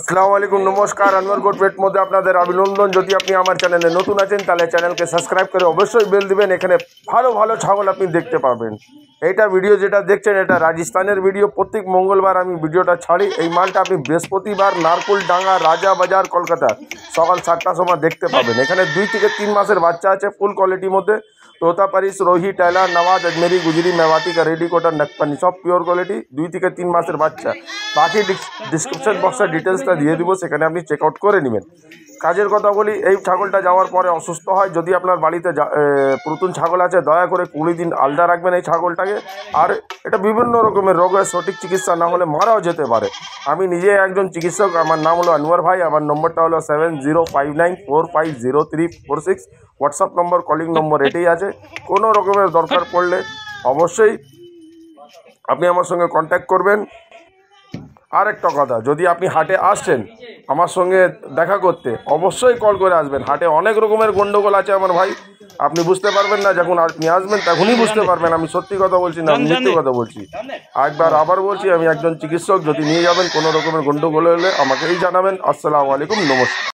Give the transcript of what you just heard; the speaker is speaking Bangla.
আসসালামু আলাইকুম, নমস্কার। আনোয়ার গোট পেট মধ্যে আপনাদের অভিনন্দন। যদি আপনি আমার চ্যানেলে নতুন আছেন তাহলে চ্যানেলকে সাবস্ক্রাইব করে অবশ্যই বেল দিবেন। এখানে ভালো ভালো ছাগল আপনি দেখতে পাবেন। এইটা ভিডিও যেটা দেখছেন এটা রাজস্থানের ভিডিও। প্রত্যেক মঙ্গলবার আমি ভিডিওটা ছাড়ি। এই মালটা আপনি বৃহস্পতিবার নারকুলডাঙ্গা রাজা বাজার কলকাতা সকাল 7টার সময় দেখতে পাবেন। এখানে 2 থেকে 3 মাসের বাচ্চা আছে ফুল কোয়ালিটির মধ্যে। তোতাপারি, রোহি, টাইলার, নওয়াজ, আজমেরি, গুজরি, মেওয়াতি, কারেডি, কোটার, নাগপানি সব পিওর কোয়ালিটি। 2 থেকে 3 মাসের বাচ্চা। বাকি ডিসক্রিপশন বক্সে ডিটেলসটা দিয়ে দিব, সেখানে আপনি চেক আউট করে নেবেন। কাজের কথা বলি, এই ছাগলটা যাওয়ার পরে অসুস্থ হয়, যদি আপনার বাড়িতে পুরাতন ছাগল আছে দয়া করে 20 দিন আলাদা রাখবেন এই ছাগলটাকে। আর এটা বিভিন্ন রকমের রোগের সঠিক চিকিৎসা না হলে মারাও যেতে পারে। আমি নিজে একজন চিকিৎসক, আমার নাম হলো আনোয়ার ভাই। আমার নম্বরটা হলো 7059450346। হোয়াটসঅ্যাপ নম্বর, কলিং নম্বর এটাই আছে। কোনো রকমের দরকার পড়লে অবশ্যই আপনি আমার সঙ্গে কন্ট্যাক্ট করবেন। আর একটা কথা, যদি আপনি হাটে আসছেন আমার সঙ্গে দেখা করতে অবশ্যই কল করে আসবেন। হাটে অনেক রকমের গন্ডগোল আছে আমার ভাই, আপনি বুঝতে পারবেন না। যখন আপনি আসবেন তখনই বুঝতে পারবেন আমি সত্যি কথা বলছি না মিথ্যে কথা বলছি। আবার বলছি, আমি একজন চিকিৎসক। যদি নিয়ে যাবেন কোনো রকমের গন্ডগোল হলে আমাকেই জানাবেন। আসসালামু আলাইকুম, নমস্কার।